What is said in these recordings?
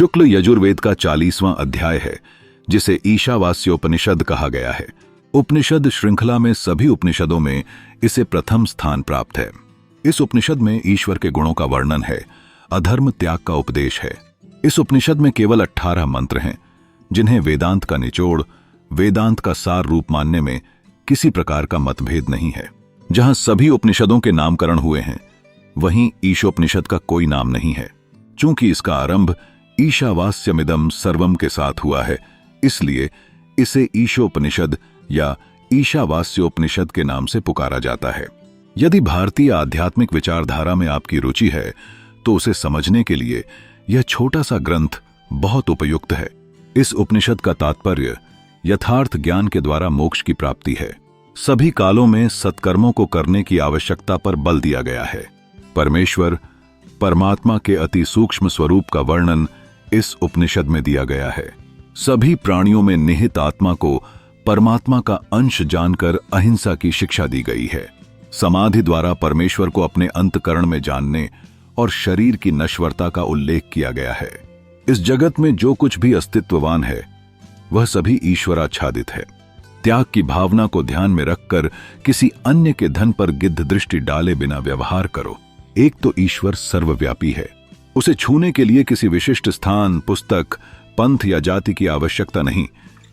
शुक्ल यजुर्वेद का 40वां अध्याय है, जिसे ईशावास्योपनिषद कहा गया है। उपनिषद श्रृंखला में सभी उपनिषदों में इसे प्रथम स्थान प्राप्त है। इस उपनिषद में ईश्वर के गुणों का वर्णन है, अधर्म त्याग का उपदेश है। इस उपनिषद में केवल 18 मंत्र हैं, जिन्हें वेदांत का निचोड़, वेदांत का सार रूप मानने में किसी प्रकार का मतभेद नहीं है। जहां सभी उपनिषदों के नामकरण हुए हैं, वहीं ईशोपनिषद का कोई नाम नहीं है। चूंकि इसका आरंभ ईशावास्यमिदं सर्वम के साथ हुआ है, इसलिए इसे ईशोपनिषद या ईशावास्योपनिषद के नाम से पुकारा जाता है। यदि भारतीय आध्यात्मिक विचारधारा में आपकी रुचि है, तो उसे समझने के लिए यह छोटा सा ग्रंथ बहुत उपयुक्त है। इस उपनिषद का तात्पर्य यथार्थ ज्ञान के द्वारा मोक्ष की प्राप्ति है। सभी कालों में सत्कर्मों को करने की आवश्यकता पर बल दिया गया है। परमेश्वर, परमात्मा के अति सूक्ष्म स्वरूप का वर्णन इस उपनिषद में दिया गया है। सभी प्राणियों में निहित आत्मा को परमात्मा का अंश जानकर अहिंसा की शिक्षा दी गई है। समाधि द्वारा परमेश्वर को अपने अंतःकरण में जानने और शरीर की नश्वरता का उल्लेख किया गया है। इस जगत में जो कुछ भी अस्तित्ववान है, वह सभी ईश्वराच्छादित है। त्याग की भावना को ध्यान में रखकर किसी अन्य के धन पर गिद्ध दृष्टि डाले बिना व्यवहार करो। एक तो ईश्वर सर्वव्यापी है, उसे छूने के लिए किसी विशिष्ट स्थान, पुस्तक, पंथ या जाति की आवश्यकता नहीं,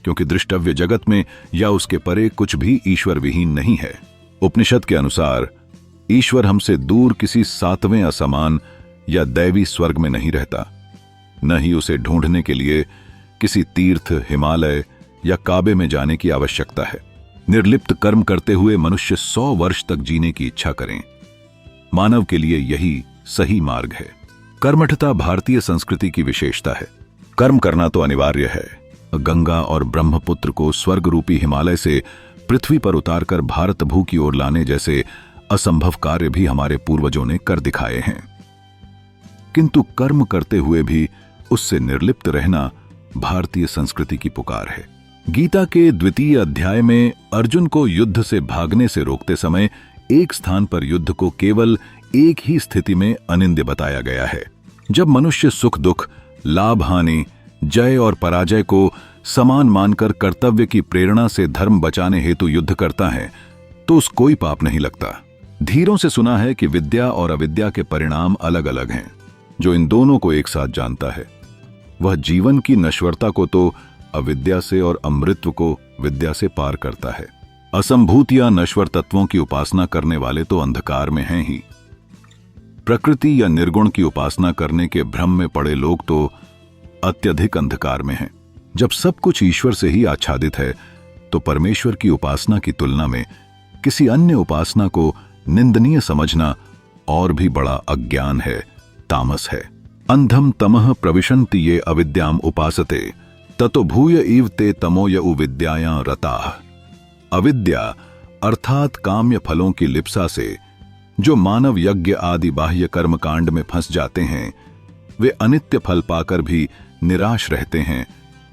क्योंकि दृष्टव्य जगत में या उसके परे कुछ भी ईश्वर विहीन नहीं है। उपनिषद के अनुसार ईश्वर हमसे दूर किसी 7वें असमान या दैवी स्वर्ग में नहीं रहता। न ही उसे ढूंढने के लिए किसी तीर्थ, हिमालय या काबे में जाने की आवश्यकता है। निर्लिप्त कर्म करते हुए मनुष्य 100 वर्ष तक जीने की इच्छा करें, मानव के लिए यही सही मार्ग है। कर्मठता भारतीय संस्कृति की विशेषता है। कर्म करना तो अनिवार्य है। गंगा और ब्रह्मपुत्र को स्वर्ग रूपी हिमालय से पृथ्वी पर उतारकर भारत भू की ओर लाने जैसे असंभव कार्य भी हमारे पूर्वजों ने कर दिखाए हैं। किंतु कर्म करते हुए भी उससे निर्लिप्त रहना भारतीय संस्कृति की पुकार है। गीता के 2वें अध्याय में अर्जुन को युद्ध से भागने से रोकते समय एक स्थान पर युद्ध को केवल एक ही स्थिति में अनिंद्य बताया गया है। जब मनुष्य सुख दुख, लाभ हानि, जय और पराजय को समान मानकर कर्तव्य की प्रेरणा से धर्म बचाने हेतु युद्ध करता है, तो उस कोई पाप नहीं लगता। धीरों से सुना है कि विद्या और अविद्या के परिणाम अलग अलग हैं। जो इन दोनों को एक साथ जानता है, वह जीवन की नश्वरता को तो अविद्या से और अमृतत्व को विद्या से पार करता है। असंभूत या नश्वर तत्वों की उपासना करने वाले तो अंधकार में हैं ही। प्रकृति या निर्गुण की उपासना करने के भ्रम में पड़े लोग तो अत्यधिक अंधकार में हैं। जब सब कुछ ईश्वर से ही आच्छादित है, तो परमेश्वर की उपासना की तुलना में किसी अन्य उपासना को निंदनीय समझना और भी बड़ा अज्ञान है, तामस है। अंधम तमः प्रविशन्ति ये अविद्याम उपासते ततो भूय इव ते तमो यउ विद्यायां रताः। अविद्या अर्थात काम्य फलों की लिप्सा से जो मानव यज्ञ आदि बाह्य कर्म कांड में फंस जाते हैं, वे अनित्य फल पाकर भी निराश रहते हैं।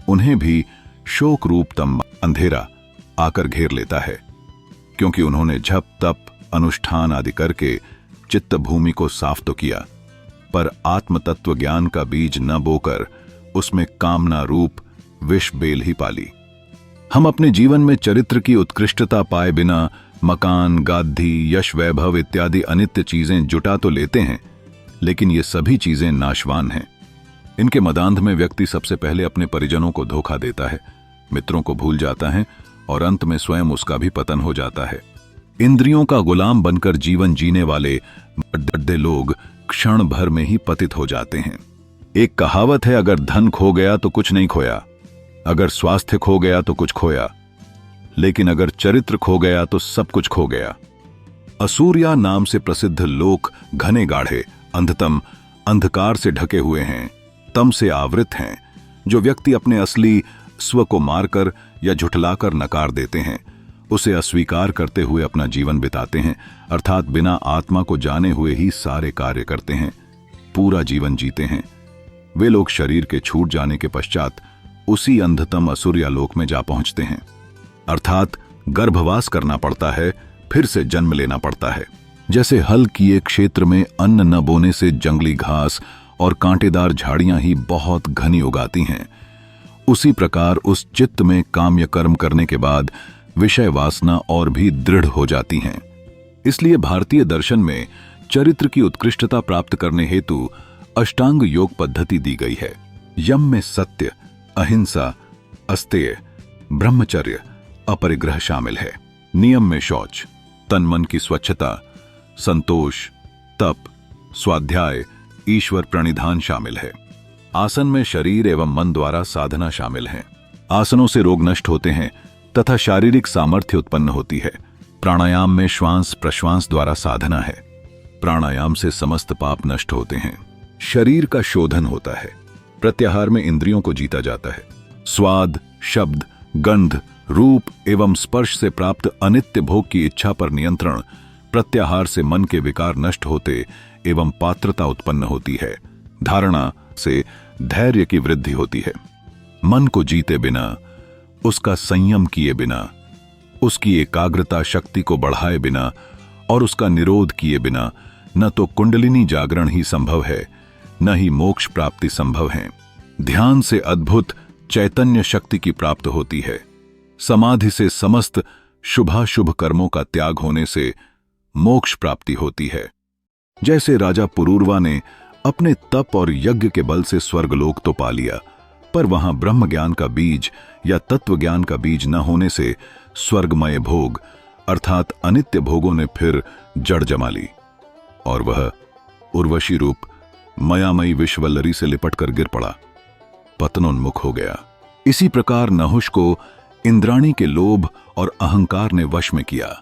उन्हें भी शोक रूप तम अंधेरा आकर घेर लेता है, क्योंकि उन्होंने जप तप अनुष्ठान आदि करके चित्त भूमि को साफ तो किया, पर आत्म तत्व ज्ञान का बीज न बोकर उसमें कामना रूप विष बेल ही पाली। हम अपने जीवन में चरित्र की उत्कृष्टता पाए बिना मकान, गादी, यश, वैभव इत्यादि अनित्य चीजें जुटा तो लेते हैं, लेकिन ये सभी चीजें नाशवान हैं। इनके मदांध में व्यक्ति सबसे पहले अपने परिजनों को धोखा देता है, मित्रों को भूल जाता है और अंत में स्वयं उसका भी पतन हो जाता है। इंद्रियों का गुलाम बनकर जीवन जीने वाले बड़े लोग क्षण भर में ही पतित हो जाते हैं। एक कहावत है, अगर धन खो गया तो कुछ नहीं खोया, अगर स्वास्थ्य खो गया तो कुछ खोया, लेकिन अगर चरित्र खो गया तो सब कुछ खो गया। असूर्या नाम से प्रसिद्ध लोक घने गाढ़े, अंधतम, अंधकार से ढके हुए हैं, तम से आवृत हैं। जो व्यक्ति अपने असली स्व को मारकर या झुठलाकर नकार देते हैं, उसे अस्वीकार करते हुए अपना जीवन बिताते हैं, अर्थात बिना आत्मा को जाने हुए ही सारे कार्य करते हैं, पूरा जीवन जीते हैं। वे लोग शरीर के छूट जाने के पश्चात उसी अंधतम असुरिया लोक में जा पहुंचते हैं, अर्थात गर्भवास करना पड़ता है, फिर से जन्म लेना पड़ता है। जैसे हल किए क्षेत्र में अन्न न बोने से जंगली घास और कांटेदार झाड़ियां ही बहुत घनी उगाती हैं, उसी प्रकार उस चित्त में काम्य कर्म करने के बाद विषय वासना और भी दृढ़ हो जाती हैं। इसलिए भारतीय दर्शन में चरित्र की उत्कृष्टता प्राप्त करने हेतु अष्टांग योग पद्धति दी गई है। यम में सत्य, अहिंसा, अस्तेय, ब्रह्मचर्य, अपरिग्रह शामिल है। नियम में शौच, तन मन की स्वच्छता, संतोष, तप, स्वाध्याय, ईश्वर प्रणिधान शामिल है। आसन में शरीर एवं मन द्वारा साधना शामिल है। आसनों से रोग नष्ट होते हैं तथा शारीरिक सामर्थ्य उत्पन्न होती है। प्राणायाम में श्वास प्रश्वास द्वारा साधना है। प्राणायाम से समस्त पाप नष्ट होते हैं। शरीर का शोधन होता है। प्रत्याहार में इंद्रियों को जीता जाता है। स्वाद, शब्द, गंध, रूप एवं स्पर्श से प्राप्त अनित्य भोग की इच्छा पर नियंत्रण। प्रत्याहार से मन के विकार नष्ट होते एवं पात्रता उत्पन्न होती है। धारणा से धैर्य की वृद्धि होती है। मन को जीते बिना, उसका संयम किए बिना, उसकी एकाग्रता शक्ति को बढ़ाए बिना और उसका निरोध किए बिना न तो कुंडलिनी जागरण ही संभव है, न ही मोक्ष प्राप्ति संभव है। ध्यान से अद्भुत चैतन्य शक्ति की प्राप्ति होती है। समाधि से समस्त शुभाशुभ कर्मों का त्याग होने से मोक्ष प्राप्ति होती है। जैसे राजा पुरूरवा ने अपने तप और यज्ञ के बल से स्वर्गलोक तो पा लिया, पर वहां ब्रह्म ज्ञान का बीज या तत्व ज्ञान का बीज न होने से स्वर्गमय भोग अर्थात अनित्य भोगों ने फिर जड़ जमा ली और वह उर्वशी रूप मायामयी विश्ववल्लरी से लिपटकर गिर पड़ा, पतनोन्मुख हो गया। इसी प्रकार नहुष को इंद्राणी के लोभ और अहंकार ने वश में किया।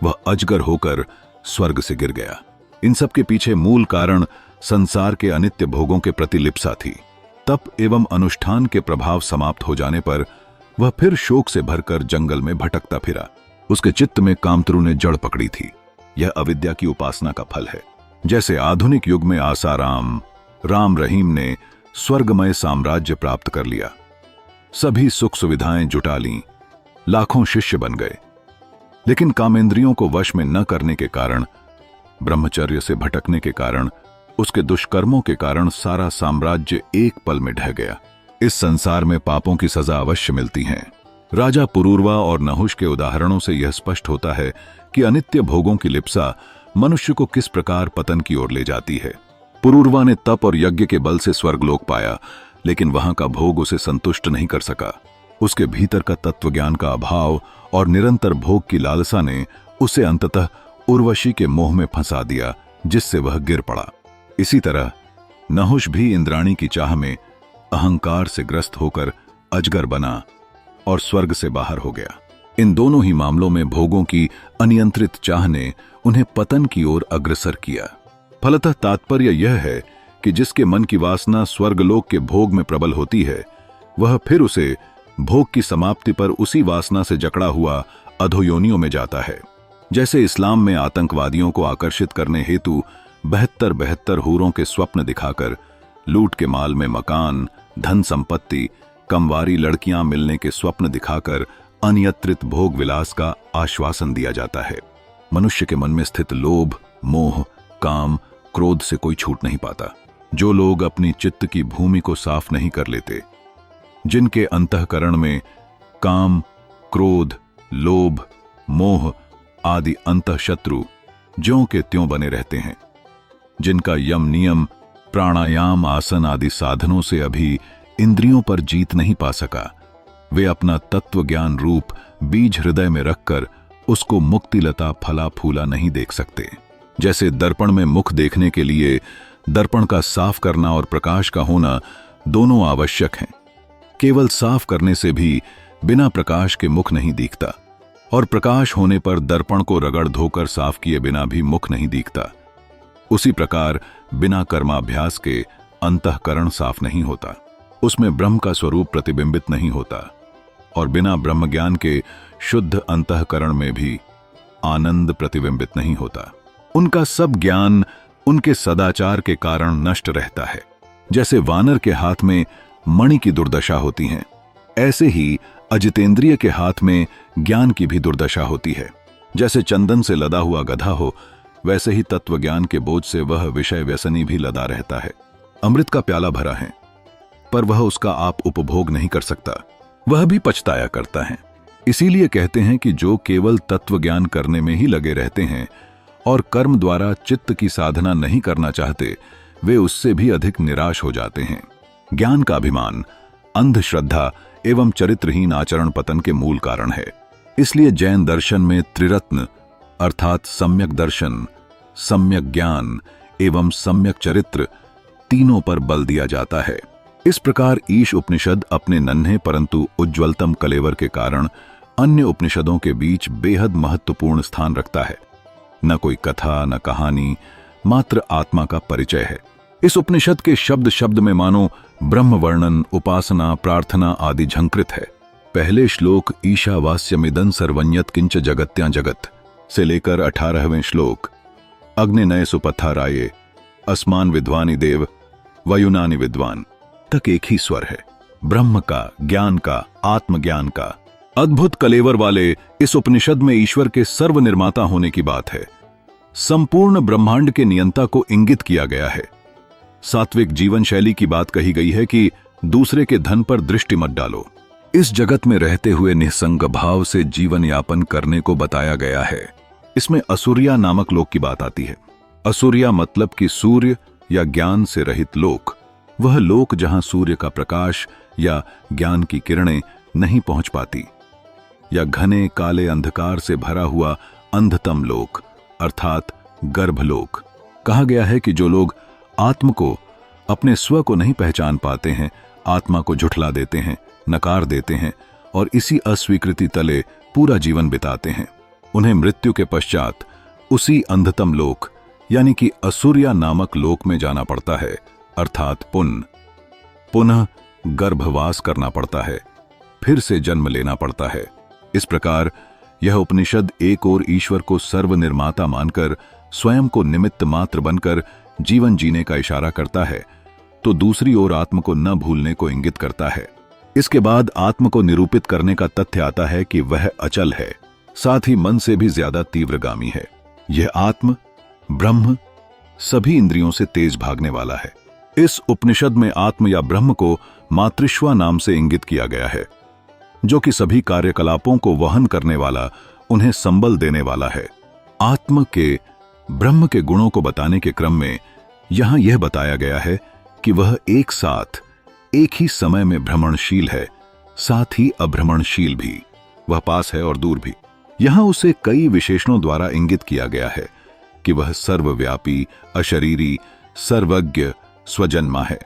वह अजगर होकर स्वर्ग से गिर गया। इन सब के पीछे मूल कारण संसार के अनित्य भोगों के प्रति लिप्सा थी। तप एवं अनुष्ठान के प्रभाव समाप्त हो जाने पर वह फिर शोक से भरकर जंगल में भटकता फिरा। उसके चित्त में कामतरु ने जड़ पकड़ी थी। यह अविद्या की उपासना का फल है। जैसे आधुनिक युग में आसाराम, राम रहीम ने स्वर्गमय साम्राज्य प्राप्त कर लिया, सभी सुख सुविधाएं जुटा लीं, लाखों शिष्य बन गए, लेकिन कामेंद्रियों को वश में न करने के कारण, ब्रह्मचर्य से भटकने के कारण, उसके दुष्कर्मों के कारण सारा साम्राज्य एक पल में ढह गया। इस संसार में पापों की सजा अवश्य मिलती है। राजा पुरूरवा और नहुष के उदाहरणों से यह स्पष्ट होता है कि अनित्य भोगों की लिप्सा मनुष्य को किस प्रकार पतन की ओर ले जाती है। पुरूरवा ने तप और यज्ञ के बल से स्वर्गलोक पाया, लेकिन वहां का भोग उसे संतुष्ट नहीं कर सका। उसके भीतर का तत्व ज्ञान का अभाव और निरंतर भोग की लालसा ने उसे अंततः उर्वशी के मोह में फंसा दिया, जिससे वह गिर पड़ा। इसी तरह नहुष भी इंद्राणी की चाह में अहंकार से ग्रस्त होकर अजगर बना और स्वर्ग से बाहर हो गया। इन दोनों ही मामलों में भोगों की अनियंत्रित चाह ने उन्हें पतन की ओर अग्रसर किया। फलतः तात्पर्य यह है कि जिसके मन की वासना स्वर्गलोक के भोग में प्रबल होती है, वह फिर उसे भोग की समाप्ति पर उसी वासना से जकड़ा हुआ अधोयोनियों में जाता है। जैसे इस्लाम में आतंकवादियों को आकर्षित करने हेतु 72 हूरों के स्वप्न दिखाकर लूट के माल में मकान, धन संपत्ति, कमवारी लड़कियां मिलने के स्वप्न दिखाकर अनियंत्रित भोग विलास का आश्वासन दिया जाता है। मनुष्य के मन में स्थित लोभ, मोह, काम, क्रोध से कोई छूट नहीं पाता। जो लोग अपनी चित्त की भूमि को साफ नहीं कर लेते, जिनके अंतःकरण में काम, क्रोध, लोभ, मोह आदि अंतःशत्रु ज्यों के त्यों बने रहते हैं, जिनका यम नियम, प्राणायाम, आसन आदि साधनों से अभी इंद्रियों पर जीत नहीं पा सका, वे अपना तत्व ज्ञान रूप बीज हृदय में रखकर उसको मुक्तिलता फला फूला नहीं देख सकते। जैसे दर्पण में मुख देखने के लिए दर्पण का साफ करना और प्रकाश का होना दोनों आवश्यक हैं। केवल साफ करने से भी बिना प्रकाश के मुख नहीं दिखता, और प्रकाश होने पर दर्पण को रगड़ धोकर साफ किए बिना भी मुख नहीं दिखता। उसी प्रकार बिना कर्माभ्यास के अंतःकरण साफ नहीं होता, उसमें ब्रह्म का स्वरूप प्रतिबिंबित नहीं होता, और बिना ब्रह्म ज्ञान के शुद्ध अंतःकरण में भी आनंद प्रतिबिंबित नहीं होता। उनका सब ज्ञान उनके सदाचार के कारण नष्ट रहता है। जैसे वानर के हाथ में मणि की दुर्दशा होती है, ऐसे ही अजितेंद्रिय के हाथ में ज्ञान की भी दुर्दशा होती है। जैसे चंदन से लदा हुआ गधा हो, वैसे ही तत्व ज्ञान के बोझ से वह विषय व्यसनी भी लदा रहता है। अमृत का प्याला भरा है, पर वह उसका आप उपभोग नहीं कर सकता, वह भी पछताया करता है। इसीलिए कहते हैं कि जो केवल तत्व ज्ञान करने में ही लगे रहते हैं और कर्म द्वारा चित्त की साधना नहीं करना चाहते, वे उससे भी अधिक निराश हो जाते हैं। ज्ञान का अभिमान अंधश्रद्धा एवं चरित्रहीन आचरण पतन के मूल कारण है। इसलिए जैन दर्शन में त्रिरत्न अर्थात सम्यक दर्शन, सम्यक ज्ञान एवं सम्यक चरित्र तीनों पर बल दिया जाता है। इस प्रकार ईश उपनिषद अपने नन्हे परंतु उज्ज्वलतम कलेवर के कारण अन्य उपनिषदों के बीच बेहद महत्वपूर्ण स्थान रखता है। न कोई कथा न कहानी, मात्र आत्मा का परिचय है। इस उपनिषद के शब्द शब्द में मानो ब्रह्म वर्णन, उपासना, प्रार्थना आदि झंकृत है। पहले श्लोक ईशावास्यमिदं सर्वन्यत् किंच जगत्यां जगत से लेकर 18वें श्लोक अग्निनय सुपथाराये अस्मान विद्वानि देव वयुनानि विद्वान तक एक ही स्वर है, ब्रह्म का, ज्ञान का, आत्मज्ञान का। अद्भुत कलेवर वाले इस उपनिषद में ईश्वर के सर्वनिर्माता होने की बात है। संपूर्ण ब्रह्मांड के नियंता को इंगित किया गया है। सात्विक जीवन शैली की बात कही गई है कि दूसरे के धन पर दृष्टि मत डालो। इस जगत में रहते हुए निसंग भाव से जीवन यापन करने को बताया गया है। इसमें असुरिया नामक लोक की बात आती है। असुरिया मतलब कि सूर्य या ज्ञान से रहित लोक, वह लोक जहां सूर्य का प्रकाश या ज्ञान की किरणें नहीं पहुंच पाती, या घने काले अंधकार से भरा हुआ अंधतम लोक अर्थात गर्भलोक। कहा गया है कि जो लोग आत्म को, अपने स्व को नहीं पहचान पाते हैं, आत्मा को झुठला देते हैं, नकार देते हैं और इसी अस्वीकृति तले पूरा जीवन बिताते हैं, उन्हें मृत्यु के पश्चात उसी अंधतम लोक यानी कि असुरिया नामक लोक में जाना पड़ता है अर्थात पुनः गर्भवास करना पड़ता है, फिर से जन्म लेना पड़ता है। इस प्रकार यह उपनिषद एक ओर ईश्वर को सर्वनिर्माता मानकर स्वयं को निमित्त मात्र बनकर जीवन जीने का इशारा करता है, तो दूसरी ओर आत्म को न भूलने को इंगित करता है। इसके बाद आत्म को निरूपित करने का तथ्य आता है कि वह अचल है, साथ ही मन से भी ज्यादा तीव्रगामी है। यह आत्म, ब्रह्म सभी इंद्रियों से तेज भागने वाला है। इस उपनिषद में आत्म या ब्रह्म को मातृश्वा नाम से इंगित किया गया है, जो कि सभी कार्यकलापों को वहन करने वाला, उन्हें संबल देने वाला है। आत्म के, ब्रह्म के गुणों को बताने के क्रम में यहां यह बताया गया है कि वह एक साथ, एक ही समय में भ्रमणशील है, साथ ही अभ्रमणशील भी। वह पास है और दूर भी। यहां उसे कई विशेषणों द्वारा इंगित किया गया है कि वह सर्वव्यापी, अशरीरी, सर्वज्ञ, स्वजन्मा है।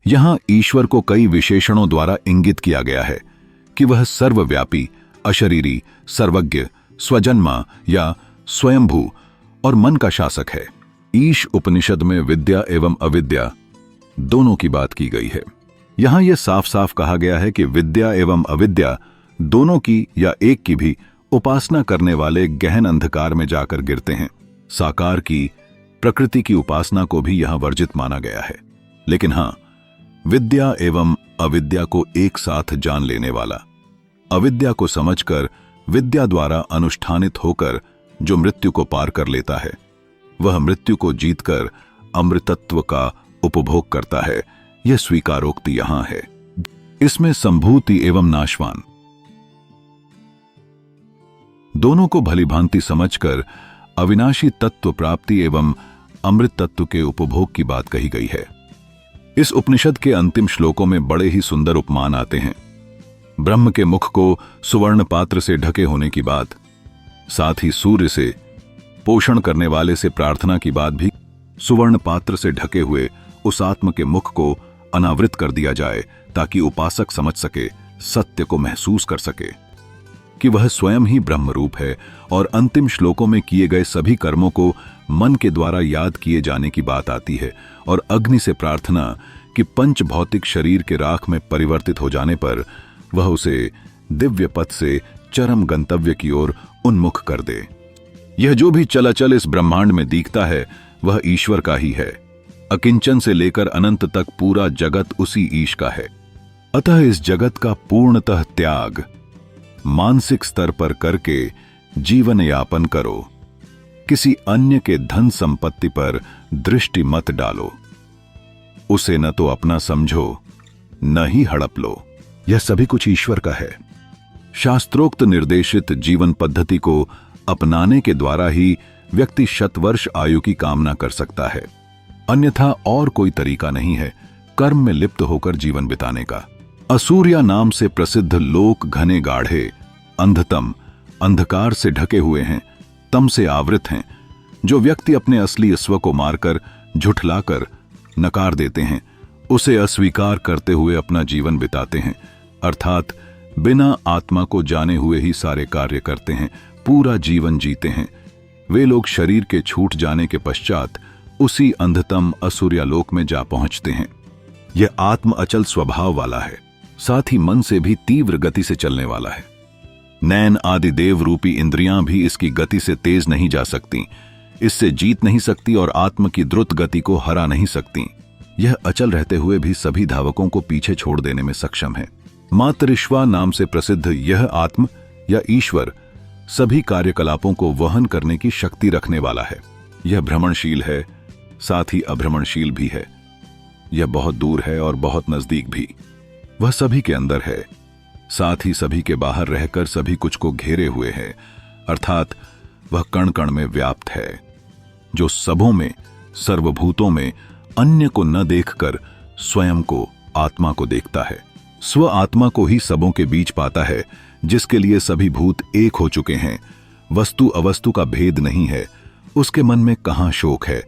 यहां ईश्वर को कई विशेषणों द्वारा इंगित किया गया है कि वह सर्वव्यापी, अशरीरी, सर्वज्ञ, स्वजन्मा या स्वयंभू और मन का शासक है। ईश उपनिषद में विद्या एवं अविद्या दोनों की बात की गई है। यहां यह साफ साफ कहा गया है कि विद्या एवं अविद्या दोनों की या एक की भी उपासना करने वाले गहन अंधकार में जाकर गिरते हैं। साकार की, प्रकृति की उपासना को भी यहां वर्जित माना गया है। लेकिन हां, विद्या एवं अविद्या को एक साथ जान लेने वाला, अविद्या को समझकर विद्या द्वारा अनुष्ठानित होकर जो मृत्यु को पार कर लेता है, वह मृत्यु को जीतकर अमृतत्व का उपभोग करता है। यह स्वीकारोक्ति यहां है। इसमें संभूति एवं नाशवान दोनों को भलीभांति समझकर अविनाशी तत्व प्राप्ति एवं अमृत तत्व के उपभोग की बात कही गई है। इस उपनिषद के अंतिम श्लोकों में बड़े ही सुंदर उपमान आते हैं। ब्रह्म के मुख को सुवर्ण पात्र से ढके होने की बात, साथ ही सूर्य से, पोषण करने वाले से प्रार्थना की बात भी। सुवर्ण पात्र से ढके हुए उस आत्म के मुख को अनावृत कर दिया जाए ताकि उपासक समझ सके, सत्य को महसूस कर सके कि वह स्वयं ही ब्रह्म रूप है। और अंतिम श्लोकों में किए गए सभी कर्मों को मन के द्वारा याद किए जाने की बात आती है। और अग्नि से प्रार्थना कि पंच भौतिक शरीर के राख में परिवर्तित हो जाने पर वह उसे दिव्य पथ से चरम गंतव्य की ओर उन्मुख कर दे। यह जो भी चलाचल इस ब्रह्मांड में दिखता है वह ईश्वर का ही है। अकिंचन से लेकर अनंत तक पूरा जगत उसी ईश का है। अतः इस जगत का पूर्णतः त्याग मानसिक स्तर पर करके जीवन यापन करो। किसी अन्य के धन संपत्ति पर दृष्टि मत डालो। उसे न तो अपना समझो न ही हड़प लो। यह सभी कुछ ईश्वर का है। शास्त्रोक्त निर्देशित जीवन पद्धति को अपनाने के द्वारा ही व्यक्ति शतवर्ष आयु की कामना कर सकता है, अन्यथा और कोई तरीका नहीं है कर्म में लिप्त होकर जीवन बिताने का। असूर्या नाम से प्रसिद्ध लोक घने गाढ़े, अंधतम, अंधकार से ढके हुए हैं, तम से आवृत हैं। जो व्यक्ति अपने असली स्व को मारकर, झुठलाकर नकार देते हैं, उसे अस्वीकार करते हुए अपना जीवन बिताते हैं, अर्थात बिना आत्मा को जाने हुए ही सारे कार्य करते हैं, पूरा जीवन जीते हैं। वे लोग शरीर के छूट जाने के पश्चात उसी अंधतम असुर्यालोक में जा पहुंचते हैं। यह आत्म अचल स्वभाव वाला है, साथ ही मन से भी तीव्र गति से चलने वाला है। नैन आदि देव रूपी इंद्रियां भी इसकी गति से तेज नहीं जा सकती, इससे जीत नहीं सकती और आत्म की द्रुत गति को हरा नहीं सकती। यह अचल रहते हुए भी सभी धावकों को पीछे छोड़ देने में सक्षम है। मातरिश्वा नाम से प्रसिद्ध यह आत्म या ईश्वर सभी कार्यकलापों को वहन करने की शक्ति रखने वाला है। यह भ्रमणशील है, साथ ही अभ्रमणशील भी है। यह बहुत दूर है और बहुत नजदीक भी। वह सभी के अंदर है, साथ ही सभी के बाहर रहकर सभी कुछ को घेरे हुए है, अर्थात वह कण कण में व्याप्त है, जो सबों में, सर्वभूतों में अन्य को न देखकर स्वयं को, आत्मा को देखता है। स्व आत्मा को ही सबों के बीच पाता है, जिसके लिए सभी भूत एक हो चुके हैं। वस्तु अवस्तु का भेद नहीं है, उसके मन में कहां शोक है,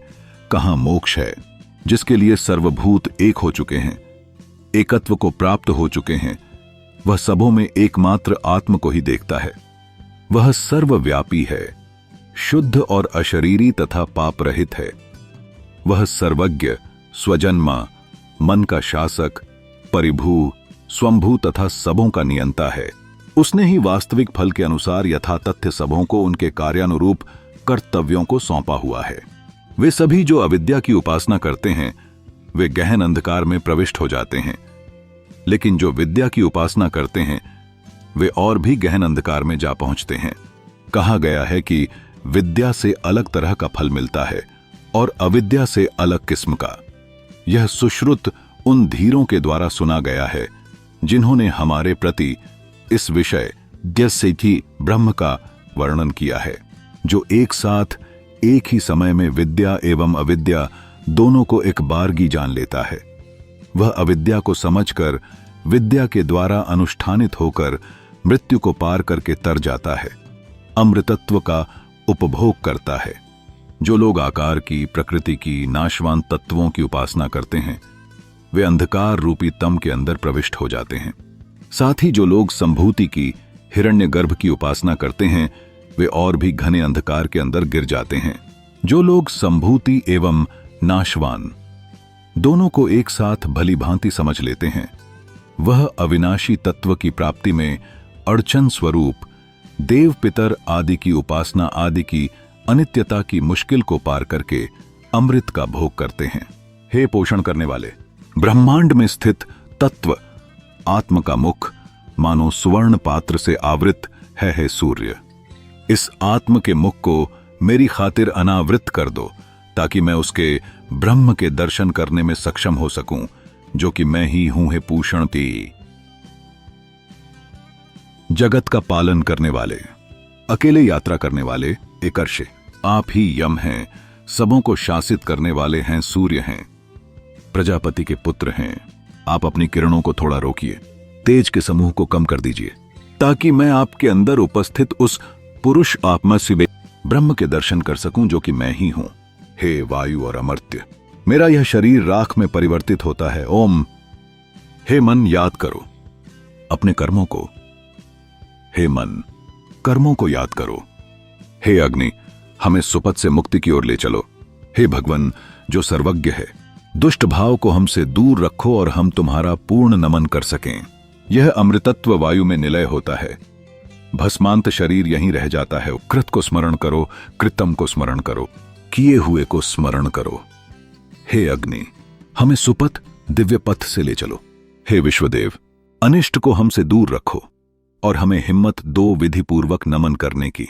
कहां मोक्ष है। जिसके लिए सर्वभूत एक हो चुके हैं, एकत्व को प्राप्त हो चुके हैं, वह सबों में एकमात्र आत्म को ही देखता है। वह सर्वव्यापी है, शुद्ध और अशरीरी तथा पाप रहित है। वह सर्वज्ञ, स्वजन्मा, मन का शासक, परिभू, स्वंभू तथा सबों का नियंता है। उसने ही वास्तविक फल के अनुसार यथातथ्य सबों को उनके कार्यानुरूप कर्तव्यों को सौंपा हुआ है। वे सभी जो अविद्या की उपासना करते हैं, वे गहन अंधकार में प्रविष्ट हो जाते हैं, लेकिन जो विद्या की उपासना करते हैं, वे और भी गहन अंधकार में जा पहुंचते हैं। कहा गया है कि विद्या से अलग तरह का फल मिलता है और अविद्या से अलग किस्म का। यह सुश्रुत उन धीरों के द्वारा सुना गया है जिन्होंने हमारे प्रति इस विषय जैसे कि ब्रह्म का वर्णन किया है, जो एक साथ एक ही समय में विद्या एवं अविद्या दोनों को एक बारगी जान लेता है। वह अविद्या को समझकर विद्या के द्वारा अनुष्ठानित होकर मृत्यु को पार करके तर जाता है, अमृतत्व का उपभोग करता है। जो लोग आकार की, प्रकृति की, नाशवान तत्वों की उपासना करते हैं, वे अंधकार रूपी तम के अंदर प्रविष्ट हो जाते हैं। साथ ही जो लोग संभूति की, हिरण्यगर्भ की उपासना करते हैं, वे और भी घने अंधकार के अंदर गिर जाते हैं। जो लोग संभूति एवं नाशवान दोनों को एक साथ भली भांति समझ लेते हैं, वह अविनाशी तत्व की प्राप्ति में अड़चन स्वरूप देव पितर आदि की उपासना आदि की अनित्यता की मुश्किल को पार करके अमृत का भोग करते हैं। हे पोषण करने वाले, ब्रह्मांड में स्थित तत्व आत्म का मुख मानो सुवर्ण पात्र से आवृत है सूर्य। इस आत्म के मुख को मेरी खातिर अनावृत कर दो, ताकि मैं उसके ब्रह्म के दर्शन करने में सक्षम हो सकूं, जो कि मैं ही हूं। हे पूषण की जगत का पालन करने वाले, अकेले यात्रा करने वाले एकर्षे, आप ही यम हैं, सबों को शासित करने वाले हैं, सूर्य हैं, प्रजापति के पुत्र हैं। आप अपनी किरणों को थोड़ा रोकिए, तेज के समूह को कम कर दीजिए, ताकि मैं आपके अंदर उपस्थित उस पुरुष आत्मा से ब्रह्म के दर्शन कर सकूं, जो कि मैं ही हूं। हे वायु और अमर्त्य, मेरा यह शरीर राख में परिवर्तित होता है। ओम। हे मन, याद करो अपने कर्मों को। हे मन, कर्मों को याद करो। हे अग्नि, हमें सुपथ से मुक्ति की ओर ले चलो। हे भगवान, जो सर्वज्ञ है, दुष्ट भाव को हमसे दूर रखो और हम तुम्हारा पूर्ण नमन कर सकें। यह अमृतत्व वायु में निलय होता है, भस्मांत शरीर यहीं रह जाता है। कृत को स्मरण करो, कृतम को स्मरण करो, किए हुए को स्मरण करो। हे अग्नि, हमें सुपथ दिव्य पथ से ले चलो। हे विश्वदेव, अनिष्ट को हमसे दूर रखो और हमें हिम्मत दो विधि पूर्वक नमन करने की।